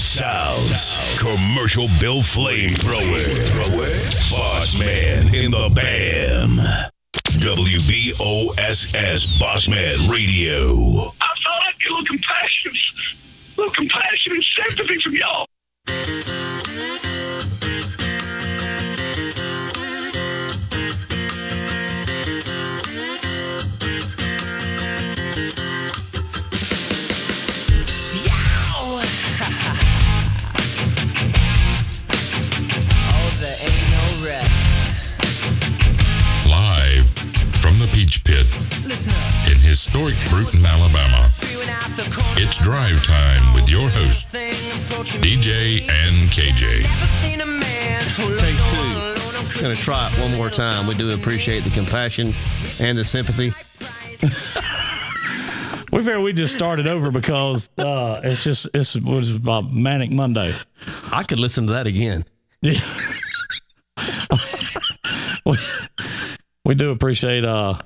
South's commercial bill flamethrower. Bossman in the BAM. WBOSS Bossman Radio. I thought I'd get a little compassion and sympathy from y'all. Live from the Peach Pit in historic Bruton, Alabama. It's drive time with your host, DJ and KJ. Take two. Gonna try it one more time. We do appreciate the compassion and the sympathy. We figured we just started over because it was about Manic Monday. I could listen to that again. Yeah. We do appreciate I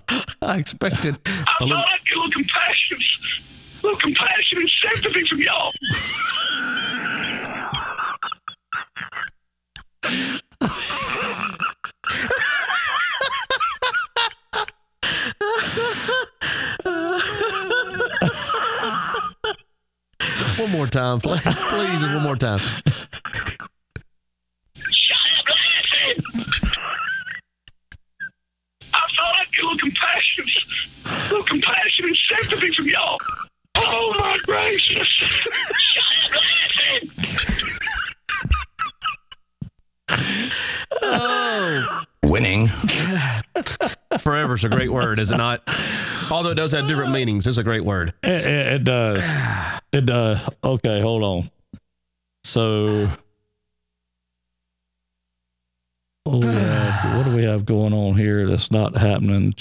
expected I thought I'd get a little compassion and sympathy from y'all. one more time, please, one more time. Shut up, laughing! I thought I'd get a little compassion and sympathy from y'all. Oh my gracious! Shut up, laughing! Oh, Winning. forever's a great word, is it not? Although it does have different meanings, it's a great word. It does. It does. Okay, hold on. So, what do we have going on here that's not happening?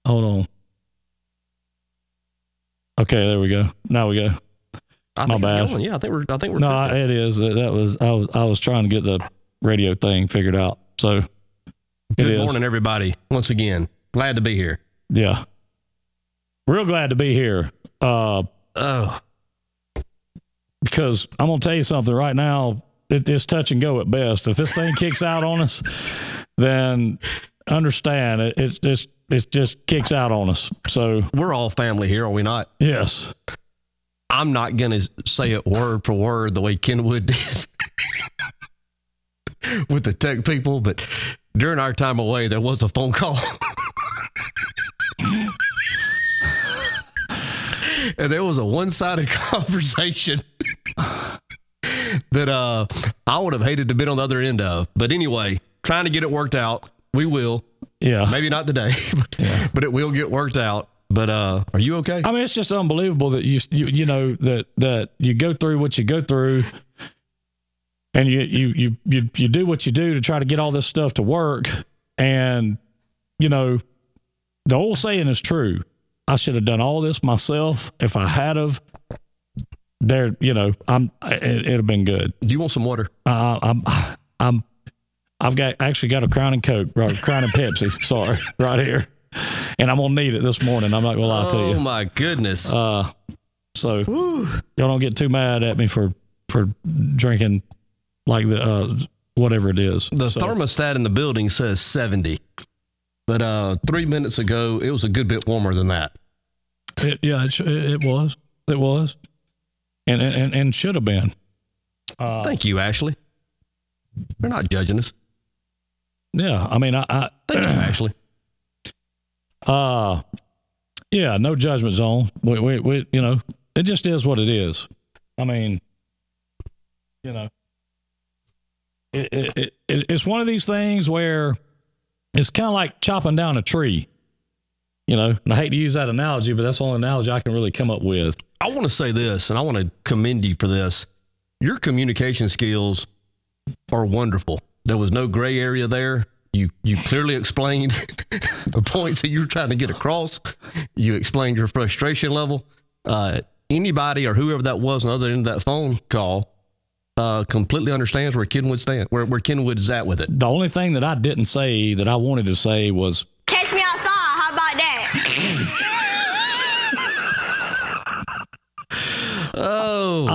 Hold on. Okay, there we go. Now we go. My bad. Yeah, I think we're. No, it is. I was trying to get the radio thing figured out. So, good morning, everybody. Once again, glad to be here. Yeah, real glad to be here. Because I'm gonna tell you something right now. It's touch and go at best. If this thing kicks out on us, then understand it just kicks out on us. So we're all family here, are we not? Yes. I'm not going to say it word for word the way Kenwood did with the tech people, but during our time away, there was a phone call. And there was a one-sided conversation that I would have hated to be on the other end of. But anyway, trying to get it worked out. We will. Yeah. Maybe not today, but it will get worked out. But are you okay? I mean, it's just unbelievable that you know that you go through what you go through, and you do what you do to try to get all this stuff to work. And you know, the old saying is true. I should have done all this myself. If I had of, it'd have been good. Do you want some water? I've actually got a Crown and Coke, or Crown and Pepsi. Sorry, right here. And I'm gonna need it this morning. I'm not gonna lie to you. Oh my goodness! So y'all don't get too mad at me for drinking like the whatever it is. The thermostat in the building says 70, but 3 minutes ago it was a good bit warmer than that. It was, and should have been. Thank you, Ashley. They're not judging us. Yeah, I mean, I thank you, Ashley. Yeah, no judgment zone. We you know, it just is what it is. I mean, you know, it's one of these things where it's kind of like chopping down a tree. You know, and I hate to use that analogy, but that's the only analogy I can really come up with. I want to say this, and I want to commend you for this. Your communication skills are wonderful. There was no gray area there. You clearly explained the points that you were trying to get across. You explained your frustration level. Anybody or whoever that was on the other end of that phone call completely understands where Kenwood stands, where Kenwood is at with it. The only thing that I didn't say that I wanted to say was, catch me outside. How about that?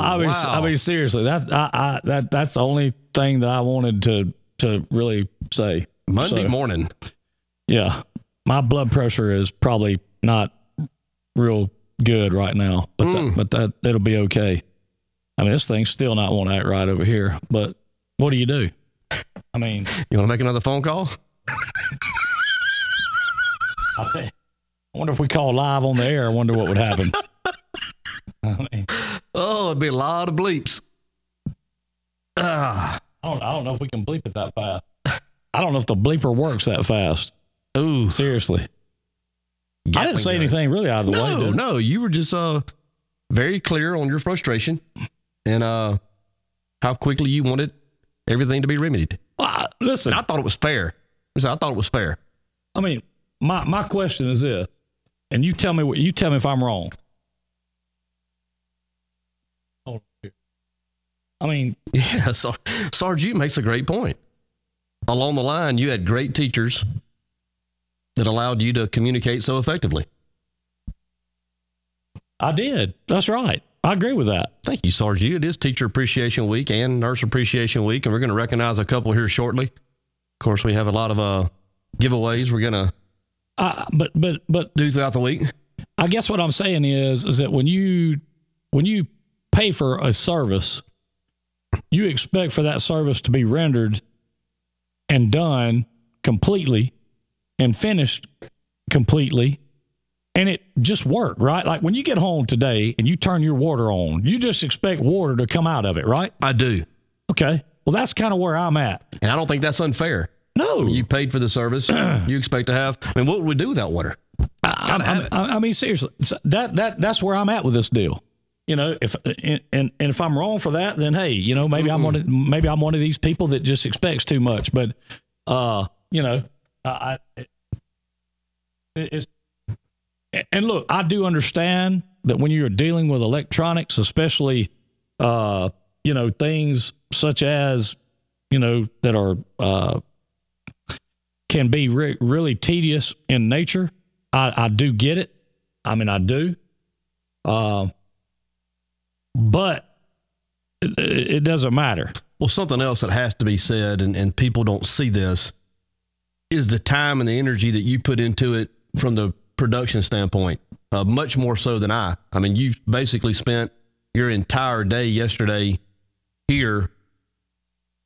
I mean, seriously, that's the only thing that I wanted to really say. Monday morning. Yeah, my blood pressure is probably not real good right now, but it'll be okay. I mean, this thing's still not want to act right over here, but what do you do? I mean, you want to make another phone call? I'll tell you, I wonder if we call live on the air. I wonder what would happen. I mean, it'd be a lot of bleeps. I don't know if we can bleep it that fast. I don't know if the bleeper works that fast. Ooh, seriously. I didn't say anything really out of the way. No, you were just very clear on your frustration and how quickly you wanted everything to be remedied. Listen, I thought it was fair. I thought it was fair. I mean, my question is this, and you tell me if I'm wrong. I mean, yeah, Sarge, you makes a great point. Along the line, you had great teachers that allowed you to communicate so effectively. I did. That's right. I agree with that. Thank you, Sarge. It is Teacher Appreciation Week and Nurse Appreciation Week, and we're going to recognize a couple here shortly. Of course, we have a lot of giveaways we're going to but do throughout the week. I guess what I'm saying is that when you pay for a service, you expect for that service to be rendered and done completely and finished completely, and it just worked, right? Like when you get home today and you turn your water on, you just expect water to come out of it, right? I do. Okay. Well, that's kind of where I'm at. And I don't think that's unfair. No. You paid for the service. You expect to have, I mean, what would we do without water? I mean, seriously, that's where I'm at with this deal. You know, if I'm wrong for that, then hey, you know, maybe I'm one of these people that just expects too much. But you know, it's and look, I do understand that when you're dealing with electronics, especially you know, things such as, you know, that are can be really tedious in nature. I do get it. I mean, I do. But it doesn't matter. Well, something else that has to be said, and people don't see this, is the time and the energy that you put into it from the production standpoint, much more so than I. I mean, you basically spent your entire day yesterday here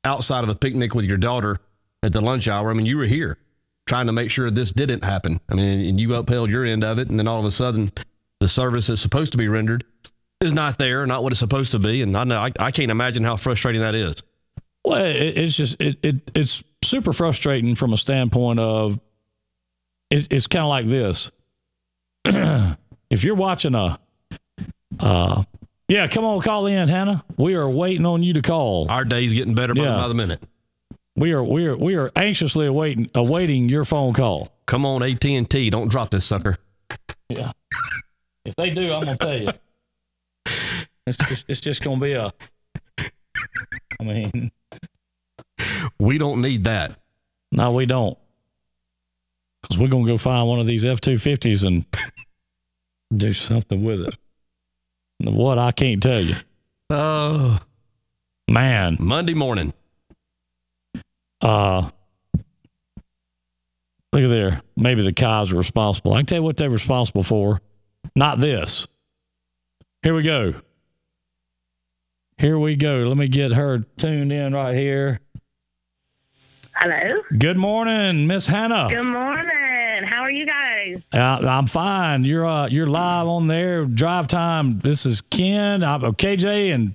outside of a picnic with your daughter at the lunch hour. I mean, you were here trying to make sure this didn't happen. I mean, and you upheld your end of it, and then all of a sudden the service that's supposed to be rendered is not there, not what it's supposed to be. And I know I can't imagine how frustrating that is. Well, it's just it's super frustrating from a standpoint of it's kind of like this. If you're watching yeah, come on, call in, Hannah. We are waiting on you to call. Our day's getting better by the minute. We are anxiously awaiting your phone call. Come on, AT&T, don't drop this sucker. Yeah. If they do, I'm gonna tell you. It's just gonna be I mean, we don't need that. No, we don't. Because we're gonna go find one of these F-250s and do something with it. What, I can't tell you. Oh, man. Monday morning. Look at there. Maybe the Cavs are responsible. I can tell you what they're responsible for. Not this. Here we go. Here we go. Let me get her tuned in right here. Hello. Good morning, Miss Hannah. Good morning. How are you guys? I'm fine. You're live on there. Drive time. This is Ken. I'm KJ and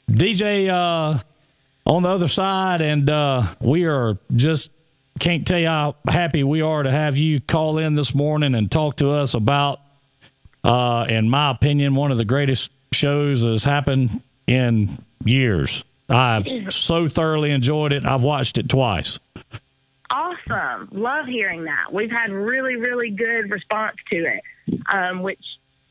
DJ on the other side, and we are just can't tell you how happy we are to have you call in this morning and talk to us about, in my opinion, one of the greatest shows that has happened in years. I so thoroughly enjoyed it. I've watched it twice. Awesome. Love hearing that. We've had really, really good response to it, which,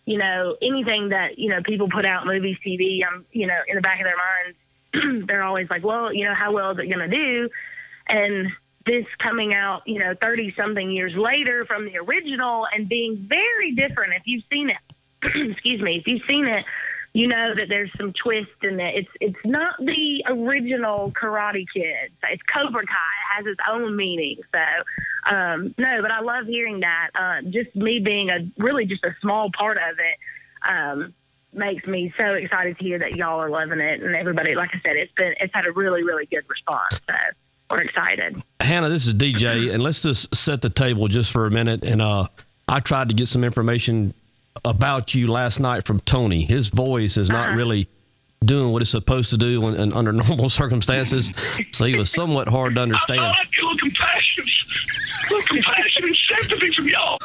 you know, anything that, you know, people put out, movies, TV, you know, in the back of their minds, they're always like, well, you know, how well is it going to do? And this coming out, you know, 30-something years later from the original and being very different. If you've seen it, excuse me, if you've seen it, you know that there's some twist in it. It's not the original Karate Kid. It's Cobra Kai. It has its own meaning. So, no, but I love hearing that. Just me being just a small part of it makes me so excited to hear that y'all are loving it. And everybody, like I said, it's had a really, really good response. So we're excited. Hannah, this is DJ, and let's just set the table just for a minute. And I tried to get some information about you last night from Tony. His voice is not really doing what it's supposed to do under normal circumstances, so he was somewhat hard to understand. I like a little compassion and sympathy from y'all.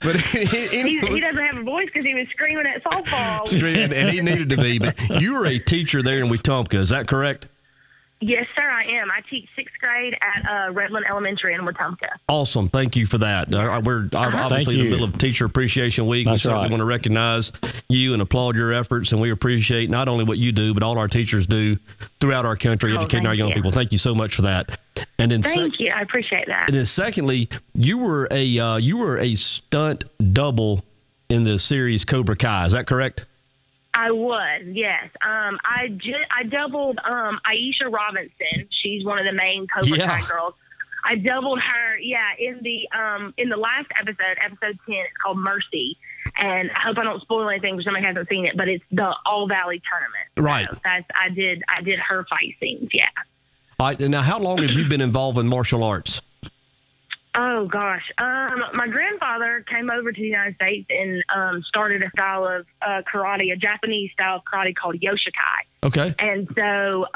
But he doesn't have a voice because he was screaming at softball. and he needed to be. But you were a teacher there in Wetumpka, is that correct? Yes, sir, I am. I teach 6th grade at Redland Elementary in Wetumpka. Awesome. Thank you for that. We're obviously in the middle of Teacher Appreciation Week. That's we certainly right. want to recognize you and applaud your efforts, and we appreciate not only what you do, but all our teachers do throughout our country, educating our young people. Thank you so much for that. And then Thank you. I appreciate that. And then secondly, you were a stunt double in the series Cobra Kai. Is that correct? I was, yes. I doubled Aisha Robinson. She's one of the main Cobra Kai girls. I doubled her, in the last episode 10. It's called Mercy, and I hope I don't spoil anything for somebody who hasn't seen it. But it's the All Valley tournament, right? So I did her fight scenes, yeah. All right. And now, how long have you been involved in martial arts? Oh gosh, my grandfather came over to the United States and started a style of karate, a Japanese style of karate called Yoshikai. Okay. And so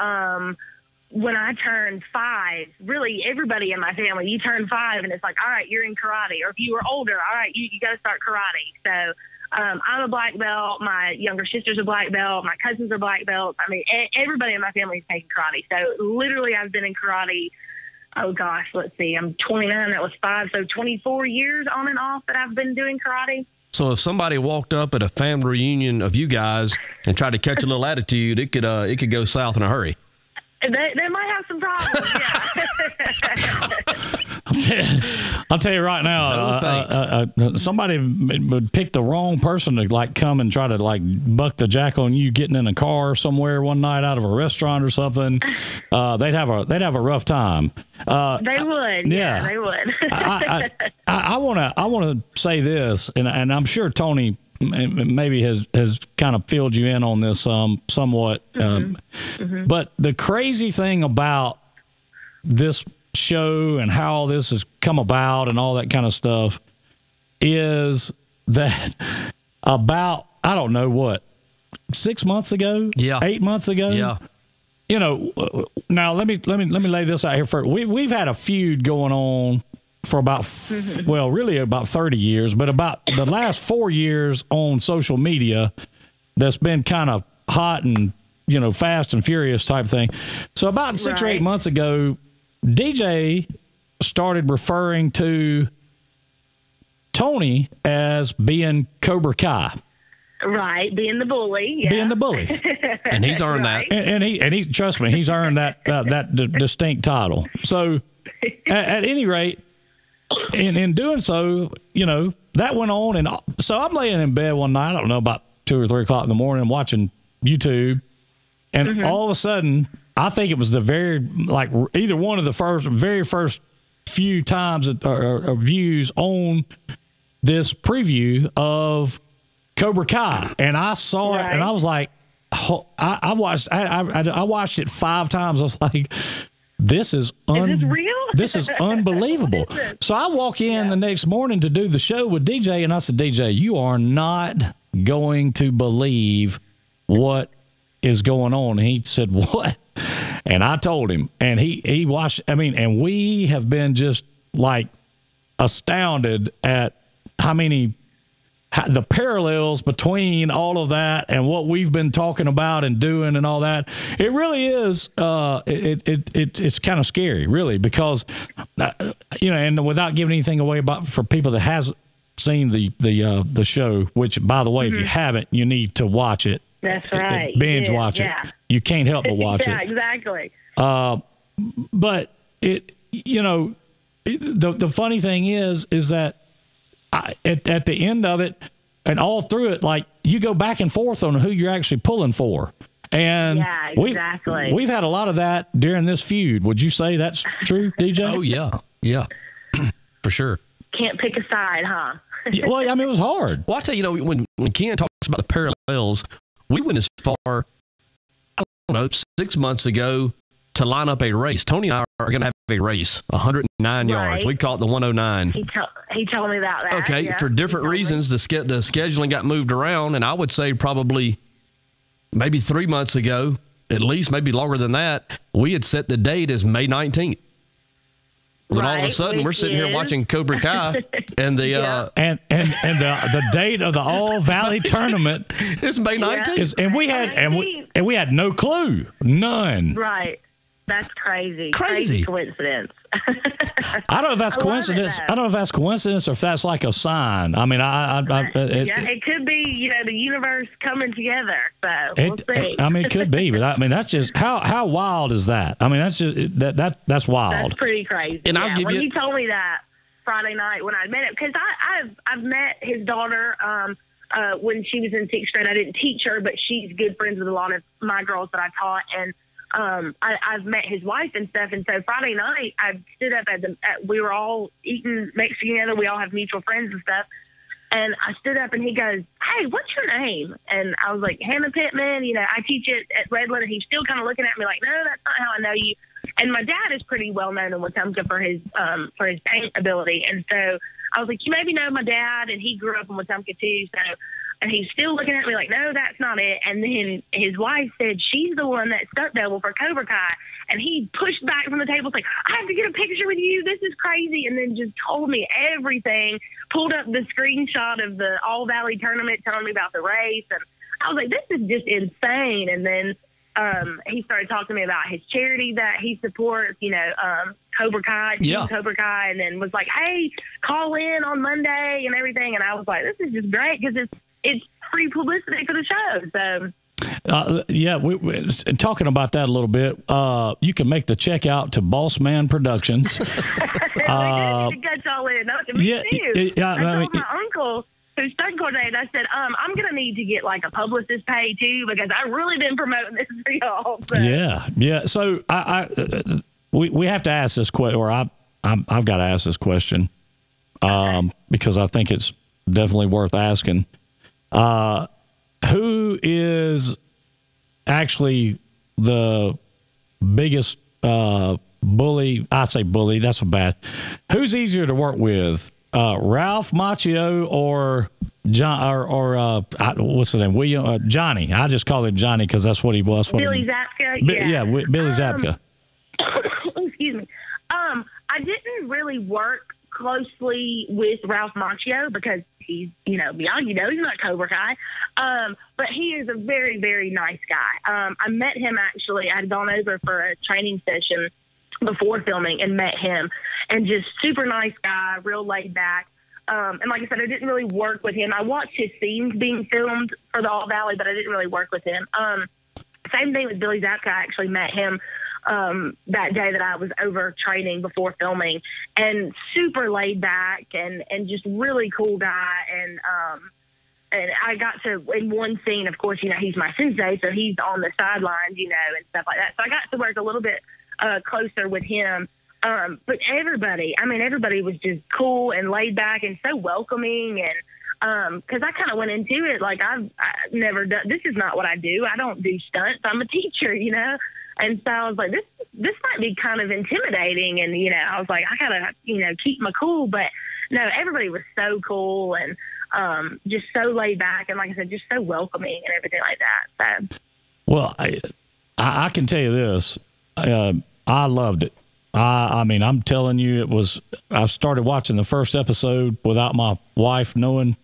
when I turned 5, really everybody in my family, you turn 5 and it's like, all right, you're in karate. Or if you were older, all right, you got to start karate. So I'm a black belt. My younger sister's a black belt. My cousins are black belts. I mean, everybody in my family is taking karate. So literally I've been in karate. Oh, gosh, let's see. I'm 29. That was 5. So 24 years on and off that I've been doing karate. So if somebody walked up at a family reunion of you guys and tried to catch a little attitude, it could go south in a hurry. They might have some problems, yeah. I'll tell you right now, somebody would pick the wrong person to come and try to buck the jack on you getting in a car somewhere one night out of a restaurant or something. They'd have a rough time. They would, yeah, they would. I want to say this, and I'm sure Tony maybe has kind of filled you in on this somewhat. But the crazy thing about this show and how all this has come about and all that kind of stuff is that about, I don't know what, 6 months ago? Yeah. 8 months ago? Yeah. You know, now let me lay this out here first. We've had a feud going on for about, really about 30 years, but about the last 4 years on social media that's been kind of hot and, fast and furious type thing. So about 6 or 8 months ago, DJ started referring to Tony as being Cobra Kai. Right, being the bully. Yeah. Being the bully. And he's earned that. And he trust me, he's earned that distinct title. So at any rate, in doing so, that went on. And so I'm laying in bed one night, I don't know, about 2 or 3 o'clock in the morning, watching YouTube. And all of a sudden, I think it was the either one of the very first few times or views on this preview of Cobra Kai. And I saw it and I was like, I watched it 5 times. I was like, this is this real? This is unbelievable. So I walk in the next morning to do the show with DJ, and I said, DJ, you are not going to believe what is going on. And he said, what? And I told him, and he watched. I mean, and we have been just astounded at the parallels between all of that and what we've been talking about and doing and all that. It really is. It's kind of scary, really, because and without giving anything away for people that hasn't seen the show, which, by the way, if you haven't, you need to watch it. That's right. Binge watch it. You can't help but watch it. Yeah, exactly. But the funny thing is that at the end of it and all through it, you go back and forth on who you're actually pulling for. And yeah, exactly. we've had a lot of that during this feud. Would you say that's true, DJ? Oh, yeah. Yeah. For sure. Can't pick a side, huh? Yeah, well, I mean, it was hard. Well, I tell you, when Ken talks about the parallels, we went as far, I don't know, 6 months ago to line up a race. Tony and I are going to have a race, 109 yards. We call it the 109. He told me about that. Okay, yeah. for different reasons, the scheduling got moved around, and I would say probably maybe 3 months ago, at least, maybe longer than that, we had set the date as May 19th. But all of a sudden, we're sitting here watching Cobra Kai, and the and the date of the All Valley tournament is May 19th. And we had no clue, none. Right. That's crazy. Crazy coincidence. I don't know if that's coincidence. I don't know if that's coincidence or if that's like a sign. I mean, it could be, the universe coming together. So we'll see. I mean, it could be, but I mean, that's just how wild is that? I mean, that's just that's wild. That's pretty crazy. And I'll give when you. he told me that Friday night when I met him, because I've met his daughter when she was in 6th grade. I didn't teach her, but she's good friends with a lot of my girls that I taught, and I've met his wife and stuff. And so Friday night, I stood up we were all eating Mexican together. We all have mutual friends and stuff. And I stood up and he goes, "Hey, what's your name?" And I was like, "Hannah Pittman. I teach it at Redland." And he's still kind of looking at me like, "No, that's not how I know you." And my dad is pretty well known in Wetumpka for his paint ability. And so I was like, "You maybe know my dad," and he grew up in Wetumpka too. So, and he's still looking at me like, "No, that's not it." And then his wife said, "She's the one that stunt double for Cobra Kai." And he pushed back from the table, like, "I have to get a picture with you. This is crazy." And then just told me everything, pulled up the screenshot of the All Valley tournament, telling me about the race. And I was like, this is just insane. And then he started talking to me about his charity that he supports, Cobra Kai, Cobra Kai, and then was like, "Hey, call in on Monday," and everything. And I was like, this is just great because it's free publicity for the show. So. We talking about that a little bit. You can make the check out to Bossman Productions. We did cut y'all in. That was me too. I told my uncle who's stunt coordinator. I said, I'm gonna need to get like a publicist pay too because I really been promoting this for y'all. So. Yeah. So we have to ask this question, or I've got to ask this question because I think it's definitely worth asking. Who is actually the biggest bully? I say bully, that's so bad. Who's easier to work with, Ralph Macchio or John, or what's the name? William Johnny. I just call him Johnny because that's what he was. Billy Zabka. Billy Zabka. Excuse me. I didn't really work closely with Ralph Macchio because he's, beyond, he's not Cobra Kai. But he is a very, very nice guy. I met him actually. I had gone over for a training session before filming and met him, and just super nice guy, real laid back. And like I said, I didn't really work with him. I watched his scenes being filmed for the All Valley, but I didn't really work with him. Same thing with Billy Zabka. I actually met him that day that I was over training before filming, and super laid back and just really cool guy. And I got to, in one scene, of course, he's my sensei, so he's on the sidelines, and stuff like that. So I got to work a little bit closer with him. But everybody was just cool and laid back and so welcoming. And because I kind of went into it like I've never done, this is not what I do. I don't do stunts. I'm a teacher, And so I was like, this might be kind of intimidating. And, I was like, I gotta, keep my cool. But no, everybody was so cool and just so laid back. And like I said, just so welcoming and everything like that. So. Well, I can tell you this. I loved it. I mean, I'm telling you, I started watching the first episode without my wife knowing,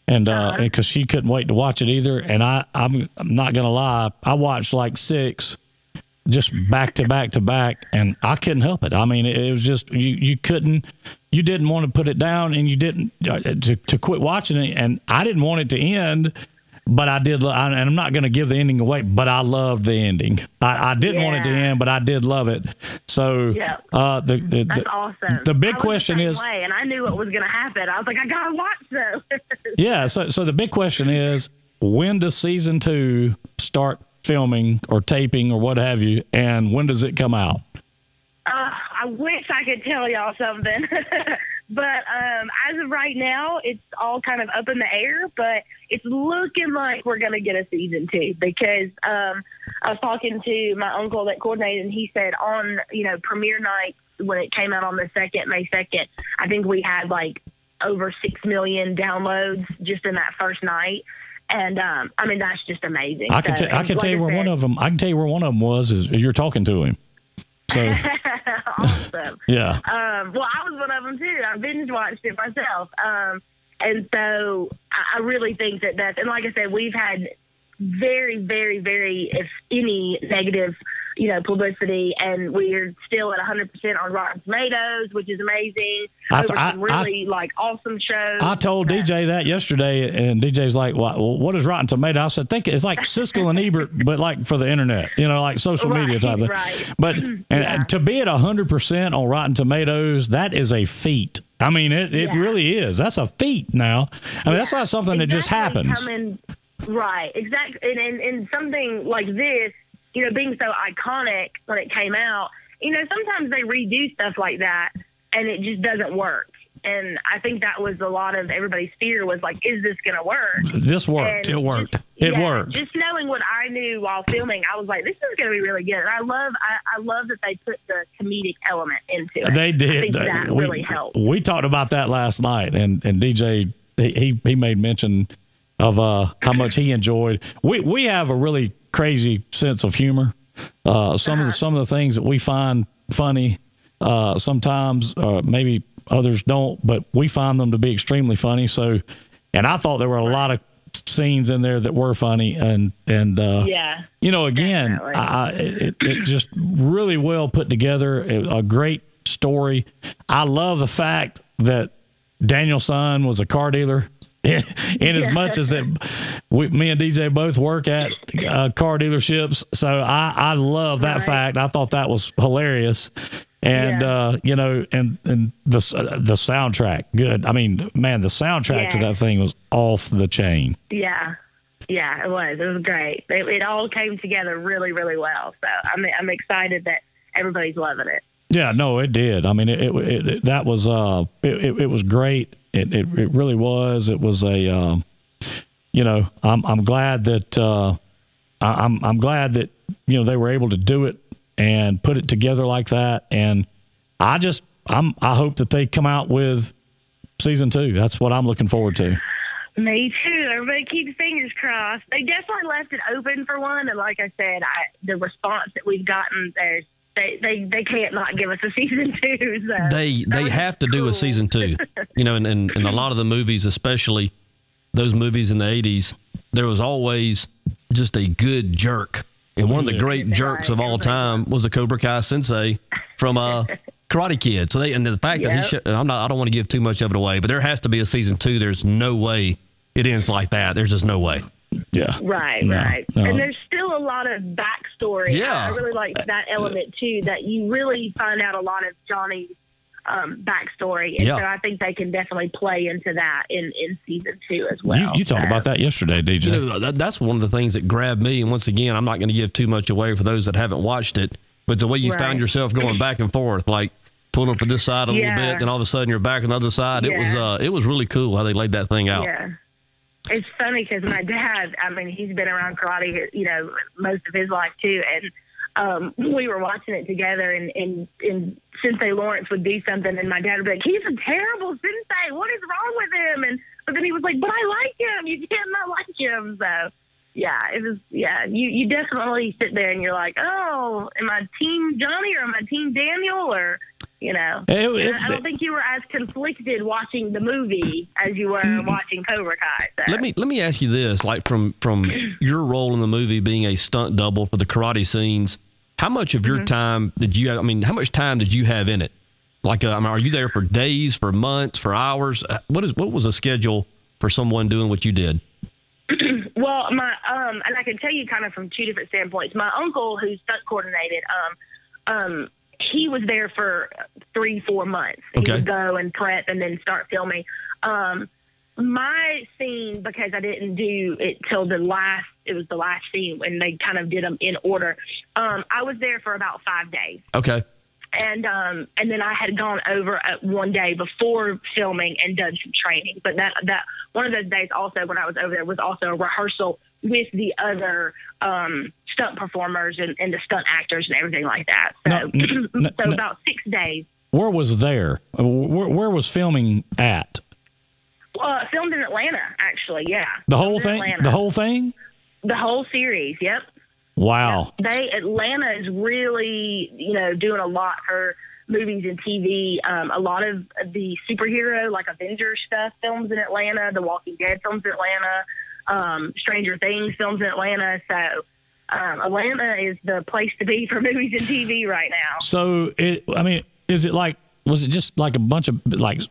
and because she couldn't wait to watch it either. And I'm not going to lie, I watched like 6 just back to back to back, and I couldn't help it. I mean, it was just, you didn't want to put it down, and you didn't to quit watching it. And I didn't want it to end. But I did, and I'm not going to give the ending away, but I loved the ending. I didn't want it to end, but I did love it. So that's awesome. The big question is, and I knew what was going to happen. I was like, I got to watch this. Yeah. So the big question is when does season 2 start filming or taping or what have you, and when does it come out? I wish I could tell y'all something, but as of right now, it's all kind of up in the air. But it's looking like we're going to get a season 2 because I was talking to my uncle that coordinated, and he said on premiere night when it came out on the May 2nd, I think we had like over 6 million downloads just in that first night. And I mean, that's just amazing. I can tell you where one of them was. Is you're talking to him. So awesome. Yeah. Well, I was one of them too. I binge watched it myself. And so I really think that's, and like I said, we've had very, very, very, if any, negative, publicity, and we're still at 100% on Rotten Tomatoes, which is amazing. Some really awesome shows. I told DJ that yesterday, and DJ's like, well, what is Rotten Tomatoes? I said, think it's like Siskel and Ebert, but like for the internet, like social media type thing. Right. But and to be at 100% on Rotten Tomatoes, that is a feat. I mean, it really is. That's a feat now. I mean, that's not something that just happens. Right, exactly. And something like this, being so iconic when it came out, sometimes they redo stuff like that and it just doesn't work. And I think that was a lot of everybody's fear was like, is this going to work? This worked. And it worked. It worked. Just knowing what I knew while filming, I was like, this is going to be really good. And I love that they put the comedic element into it. They did. I think that really helped. We talked about that last night, and DJ, he made mention of how much he enjoyed. We have a really crazy sense of humor. Some of the things that we find funny, sometimes maybe others don't, but we find them to be extremely funny. So, and I thought there were a lot of scenes in there that were funny, and again, it just really well put together. A great story. I love the fact that Daniel's son was a car dealer. In as much as that, me and DJ both work at car dealerships, so I love that fact. I thought that was hilarious, and and the soundtrack, good. I mean, man, the soundtrack to that thing was off the chain. Yeah, it was. It was great. It all came together really, really well. So I'm excited that everybody's loving it. Yeah, no, it did. I mean, it was great. It really was. It was a, I'm glad that I'm glad that they were able to do it and put it together like that. And I hope that they come out with season 2. That's what I'm looking forward to. Me too. Everybody keeps fingers crossed. They definitely left it open for one, and like I said, the response that we've gotten there. They can't not give us a season 2. So they have to do a season 2. And a lot of the movies, especially those movies in the 80s, there was always just a good jerk. And one of the great jerks of all time was the Cobra Kai sensei from Karate Kid. So the fact that I don't want to give too much of it away, but there has to be a season 2. There's no way it ends like that. There's just no way. Yeah. Right. No. And there's still a lot of backstory. Yeah. I really like that element too, that you really find out a lot of Johnny's backstory. And so I think they can definitely play into that in season 2 as well. You talked about that yesterday, DJ. That's one of the things that grabbed me. And once again, I'm not going to give too much away for those that haven't watched it, but the way you found yourself going back and forth, like pulling for this side a little bit, then all of a sudden you're back on the other side. It was really cool how they laid that thing out. Yeah. It's funny because my dad, I mean, he's been around karate, most of his life too. And we were watching it together, and Sensei Lawrence would do something, and my dad would be like, he's a terrible sensei. What is wrong with him? But then he was like, but I like him. You can't not like him. So, it was, you definitely sit there and you're like, oh, am I team Johnny or am I team Daniel? Or, I don't think you were as conflicted watching the movie as you were watching Cobra Kai. So. Let me ask you this, like from your role in the movie being a stunt double for the karate scenes, how much of your time how much time did you have in it? Like, are you there for days, for months, for hours? What was a schedule for someone doing what you did? Well, and I can tell you kind of from 2 different standpoints. My uncle, who stunt coordinated, he was there for 3-4 months. He would go and prep and then start filming. my scene, because I didn't do it till it was the last scene when they kind of did them in order. I was there for about 5 days. Okay. And then I had gone over one day before filming and done some training. But that one of those days also when I was over there was also a rehearsal with the other stunt performers and the stunt actors and everything like that. So about 6 days. Where was there? Where was filming at? Filmed in Atlanta, actually. Yeah. The whole thing. The whole thing. The whole series. Yep. Wow. Atlanta is really, doing a lot for movies and TV. A lot of the superhero, like Avengers stuff, films in Atlanta. The Walking Dead films in Atlanta. Stranger Things films in Atlanta. So Atlanta is the place to be for movies and TV right now. So, was it just like a bunch of like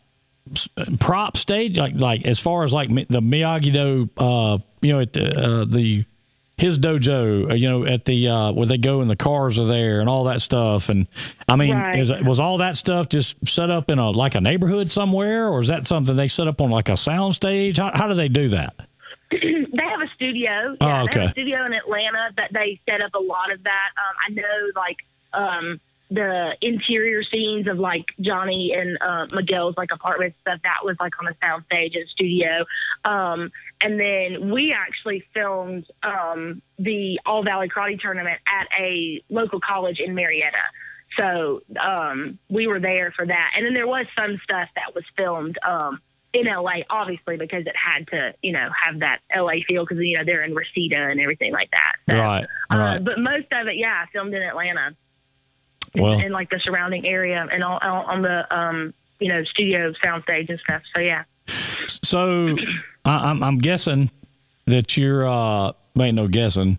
prop stage, like as far as like the Miyagi-Do, at his dojo, at the where they go and the cars are there and all that stuff. And I mean, right. Was all that stuff just set up in a neighborhood somewhere, or is that something they set up on like a sound stage? How do they do that? They have a studio. Yeah, They have a studio in Atlanta that they set up a lot of that. I know the interior scenes of like Johnny and Miguel's like apartment stuff, that was like on a sound stage at a studio. And then we actually filmed the All Valley Karate Tournament at a local college in Marietta. So we were there for that. And then there was some stuff that was filmed in LA, obviously, because it had to, have that LA feel because, they're in Reseda and everything like that. So, right. But most of it, filmed in Atlanta. Well, in like the surrounding area and all on the studio soundstage and stuff. So yeah. So I'm guessing that you're ain't no guessing.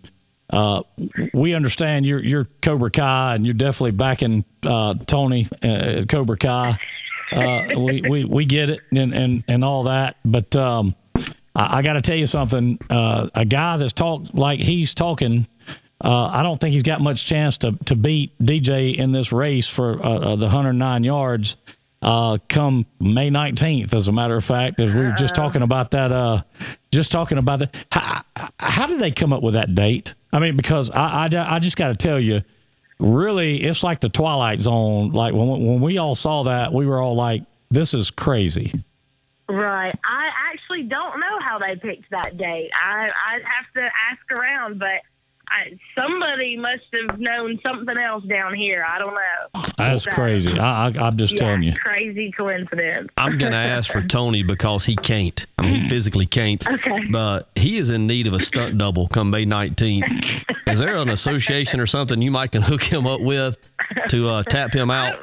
We understand you're Cobra Kai and you're definitely backing Tony Cobra Kai. We get it and all that, but I got to tell you something. A guy that's talked like he's talking. I don't think he's got much chance to beat DJ in this race for the 109 yards come May 19th, as a matter of fact, as we were just talking about that. How did they come up with that date? I mean, because I just got to tell you, really, it's like the Twilight Zone. Like when we all saw that, we were all like, this is crazy. Right. I actually don't know how they picked that date. I'd have to ask around, but somebody must have known something else down here. I don't know. That's crazy. I'm just telling you. Crazy coincidence. I'm going to ask for Tony because he can't. I mean, he physically can't. Okay. But he is in need of a stunt double come May 19th. Is there an association or something you might can hook him up with to tap him out?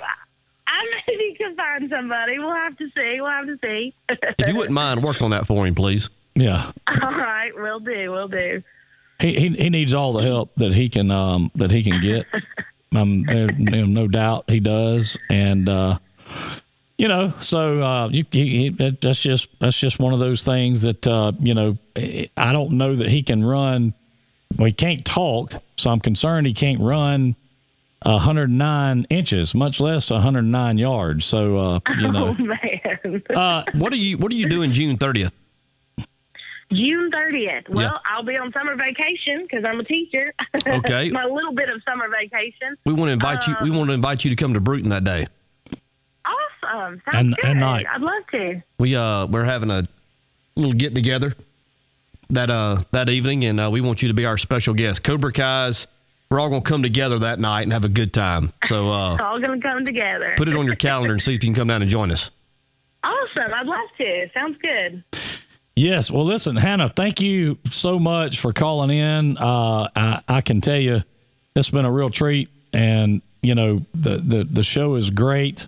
I maybe can find somebody. We'll have to see. If you wouldn't mind, work on that for him, please. Yeah. All right. Will do. He needs all the help that he can get. No doubt he does, and so that's just one of those things that I don't know that he can run. Well, he can't talk, so I'm concerned he can't run 109 inches, much less 109 yards. So Oh man. What are you doing June 30th? June 30th. Well, Yeah. I'll be on summer vacation because I'm a teacher. Okay. My little bit of summer vacation. We want to invite you. We want to invite you to come to Bruton that day. Awesome. Sounds good. And night. I'd love to. We're having a little get together that evening, and we want you to be our special guest. Cobra Kai's. We're all going to come together that night and have a good time. So It's all going to come together. put it on your calendar and see if you can come down and join us. Awesome. I'd love to. Sounds good. Yes. Well, listen, Hannah, thank you so much for calling in. I can tell you it's been a real treat, and the show is great.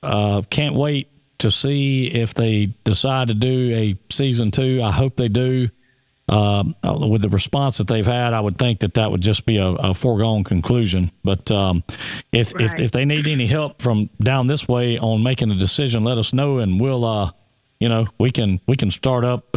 Can't wait to see if they decide to do a season 2. I hope they do. With the response that they've had, I would think that would just be a foregone conclusion. But if they need any help from down this way on making a decision, let us know, and we'll we can start up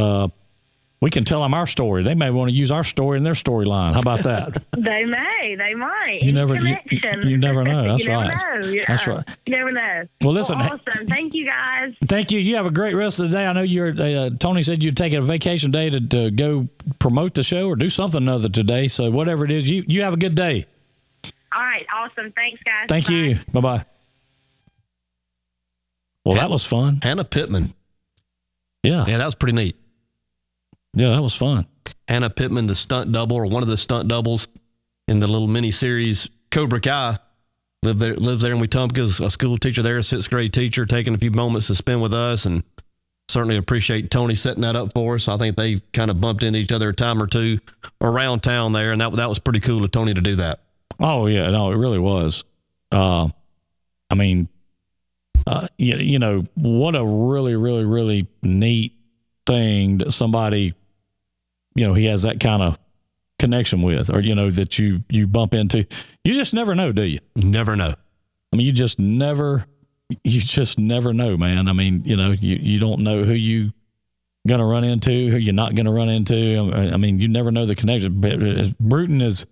we can tell them our story. They may want to use our story in their storyline. How about that? They might. You never Connection. you never know. That's you right. Never know. Yeah. That's right. You never know. Well, listen. Awesome. Thank you, guys. Thank you. You have a great rest of the day. I know Tony said you're taking a vacation day to go promote the show or do something other today. So whatever it is, you have a good day. All right. Awesome. Thanks, guys. Thank Bye. you. Bye-bye. Well, that was fun. Hannah Pittman. Yeah. Yeah, that was pretty neat. Yeah, that was fun. Hannah Pittman, the stunt double, or one of the stunt doubles in the little mini series Cobra Kai, lives there in Wetumpka, a school teacher there, a 6th grade teacher, taking a few moments to spend with us, and certainly appreciate Tony setting that up for us. I think they kind of bumped into each other a time or two around town there, and that was pretty cool of Tony to do that. Oh, yeah. No, it really was. I mean, you know, what a really, really, really neat thing that somebody, you know, he has that kind of connection with, or, you know, that you bump into. You just never know, do you? Never know. I mean, you just never know, man. I mean, you know, you don't know who you going to run into, who you're not going to run into. I mean, you never know the connection. But as Bruton is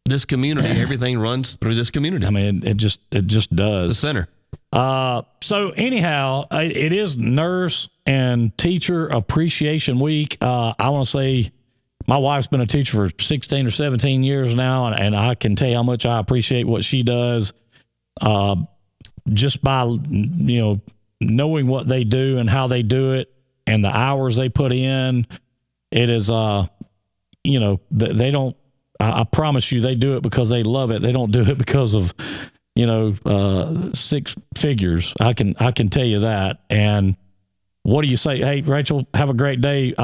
this community, everything runs through this community. I mean, it just does. The center. So anyhow, it is Nurse and Teacher Appreciation Week. I want to say my wife's been a teacher for 16 or 17 years now, and I can tell you how much I appreciate what she does. Just by, you know, knowing what they do and how they do it and the hours they put in, it is, you know, they don't, I promise you, they do it because they love it. They don't do it because of, you know, 6 figures. I can tell you that. And what do you say? Hey, Rachel, have a great day.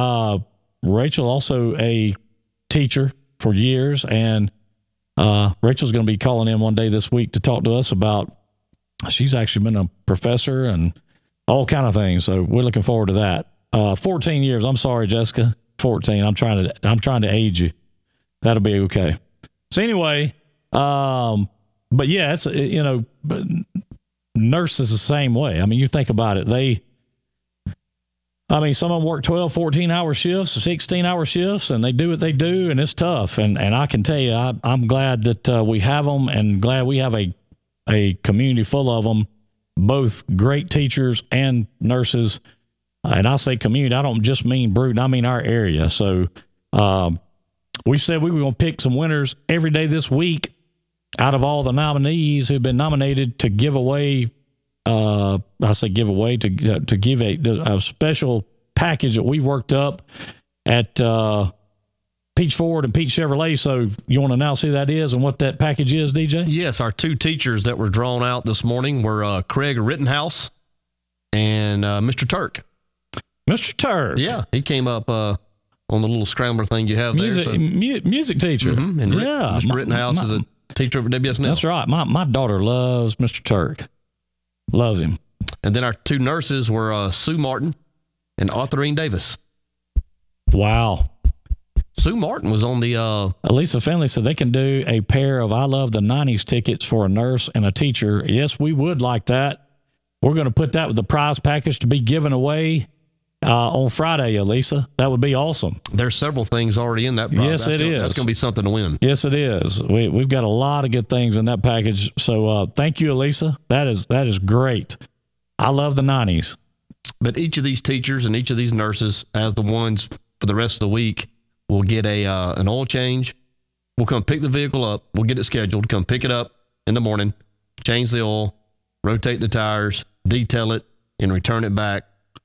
Rachel, also a teacher for years, and Rachel's going to be calling in one day this week to talk to us about, she's actually been a professor and all kind of things. So we're looking forward to that. 14 years. I'm sorry, Jessica. 14. I'm trying to age you. That'll be okay. So anyway, but yeah, it's, you know, but nurses the same way. I mean, you think about it. Some of them work 12, 14-hour shifts, 16-hour shifts, and they do what they do, and it's tough. And I can tell you, I'm glad that we have them, and glad we have a community full of them, both great teachers and nurses. And I say community, I don't just mean Bruton, I mean our area. So we said we were going to pick some winners every day this week out of all the nominees who've been nominated to give away. To give a special package that we worked up at Peach Ford and Peach Chevrolet. So you want to announce who that is and what that package is, DJ? Yes, our 2 teachers that were drawn out this morning were Craig Rittenhouse and Mr. Turk. Mr. Turk. Yeah, he came up on the little scrambler thing you have music, there. So. Music teacher. Mm-hmm. And yeah, Mr. Rittenhouse is a teacher over WSNL. That's right. My daughter loves Mr. Turk. Loves him. And then our 2 nurses were Sue Martin and Arthurine Davis. Wow. Sue Martin was on the... Elisa Finley said they can do a pair of I Love the 90s tickets for a nurse and a teacher. Yes, we would like that. We're going to put that with the prize package to be given away on Friday, Elisa. That would be awesome. There's several things already in that prize. Yes, That's is. going to be something to win. Yes, it is. We've got a lot of good things in that package. So thank you, Elisa. That is great. I love the 90s. But each of these teachers and each of these nurses, as the ones for the rest of the week, will get an oil change. We'll come pick the vehicle up. We'll get it scheduled. Come pick it up in the morning, change the oil, rotate the tires, detail it, and return it back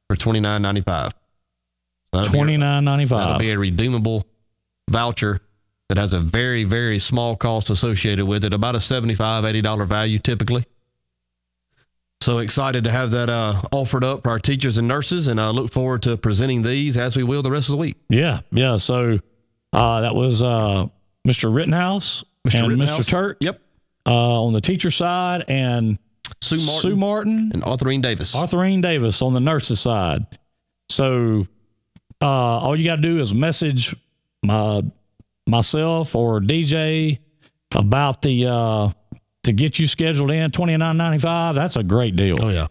for $29.95. $29.95. That'll be a redeemable voucher that has a very, very small cost associated with it, about a $75, $80 value typically. So excited to have that offered up for our teachers and nurses, and I look forward to presenting these as we will the rest of the week. Yeah. So that was Mr. Rittenhouse and Mr. Turk. Yep. On the teacher side, and Sue Martin and Arthurine Davis. Arthurine Davis on the nurses side. So all you got to do is message myself or DJ about the to get you scheduled in. $29.95. That's a great deal. Oh yeah,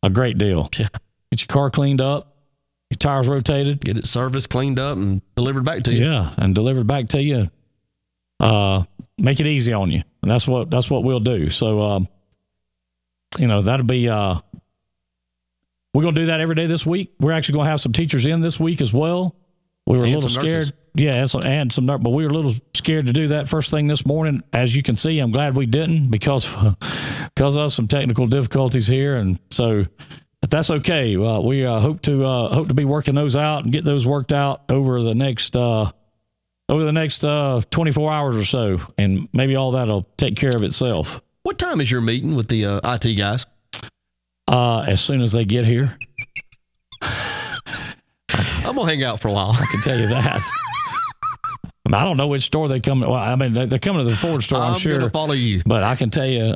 a great deal. Yeah. Get your car cleaned up, your tires rotated. Get it serviced, cleaned up, and delivered back to you. Yeah, and delivered back to you. Make it easy on you. And that's what we'll do. So, that'll be, we're going to do that every day this week. We're actually going to have some teachers in this week as well. We were a little scared. Nurses. Yeah, and some, but we were a little scared to do that first thing this morning. As you can see, I'm glad we didn't because of some technical difficulties here. And so, but that's okay. We hope to be working those out and get those worked out over the next 24 hours or so, and maybe all that'll take care of itself. What time is your meeting with the IT guys? As soon as they get here. I'm gonna hang out for a while. I can tell you that. I don't know which store they come. Well, I mean, they're coming to the Ford store. I'm sure. Gonna follow you, but I can tell you.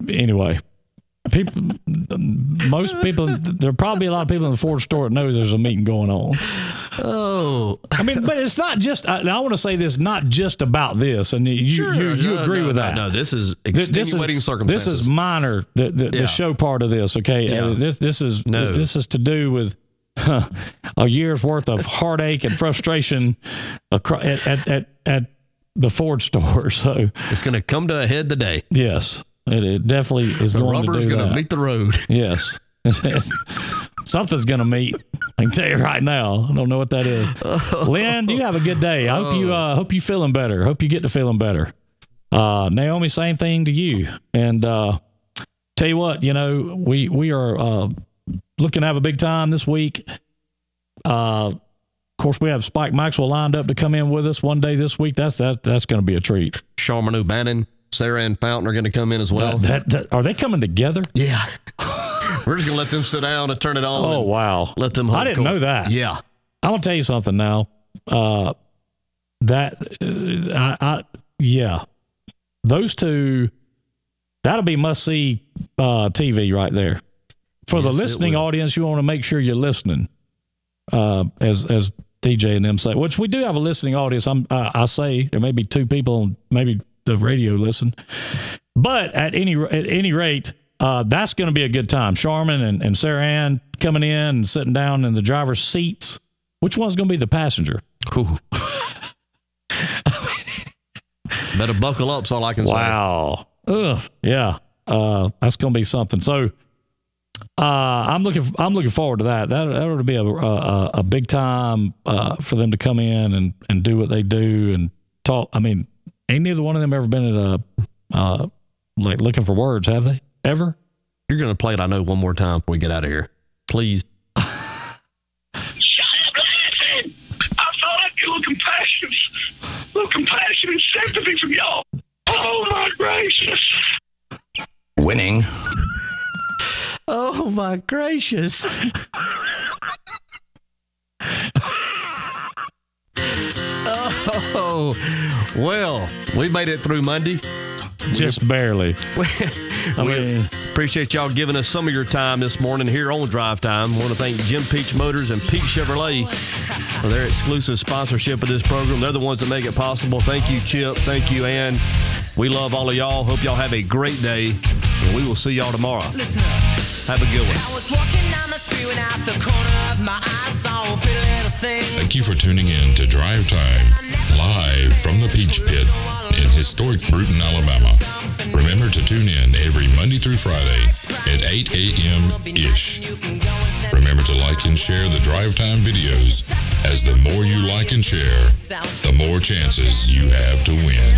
Anyway, most people. There are probably a lot of people in the Ford store that knows there's a meeting going on. Oh, I mean, but it's not just. I want to say this, not just about this, and you agree with that. No, this is extenuating circumstances. This is minor. The show part of this. Okay, this is to do with a year's worth of heartache and frustration at the Ford store. So it's going to come to a head today. Yes, it definitely is. The rubber's going to meet the road. Yes, something's going to meet. I can tell you right now. I don't know what that is. Lynn, you have a good day. I hope you feeling better. Hope you get to feeling better. Naomi, same thing to you. And tell you what, we are looking to have a big time this week. Of course, we have Spike Maxwell lined up to come in with us one day this week. That's going to be a treat. Sharman O'Bannon, Sarah Ann Fountain are going to come in as well. Are they coming together? Yeah. We're just going to let them sit down and turn it on. Oh, wow. Let them. I didn't know that. Yeah. I'm going to tell you something now. Those two, that'll be must-see TV right there. For the listening audience, you want to make sure you're listening, as DJ and them say, which we do have a listening audience. I say there may be two people, maybe the radio listen. But at any rate, that's going to be a good time. Charmin and Sarah Ann coming in and sitting down in the driver's seats. Which one's going to be the passenger? Ooh. Better buckle up, is all I can say. Wow. Ugh. Yeah. That's going to be something. So I'm looking forward to that. That would be a big time for them to come in and do what they do and talk. I mean, ain't neither one of them ever been at like looking for words, have they? Ever? You're going to play it, I know, one more time before we get out of here. Please. Shut up, laughing! I thought I'd get a little compassion and sympathy from y'all. Oh, my gracious. Winning. Oh, my gracious. Oh, well, we made it through Monday. Just barely. I mean, appreciate y'all giving us some of your time this morning here on Drive Time. I want to thank Jim Peach Motors and Peach Chevrolet for their exclusive sponsorship of this program. They're the ones that make it possible. Thank you, Chip. Thank you, Ann. We love all of y'all. Hope y'all have a great day, and we will see y'all tomorrow. Have a good one. I was walking down the street when out the corner of my eye saw a pretty little thing. Thank you for tuning in to Drive Time, live from the Peach Pit in historic Bruton, Alabama. Remember to tune in every Monday through Friday at 8 a.m.-ish. Remember to like and share the Drive Time videos, as the more you like and share, the more chances you have to win.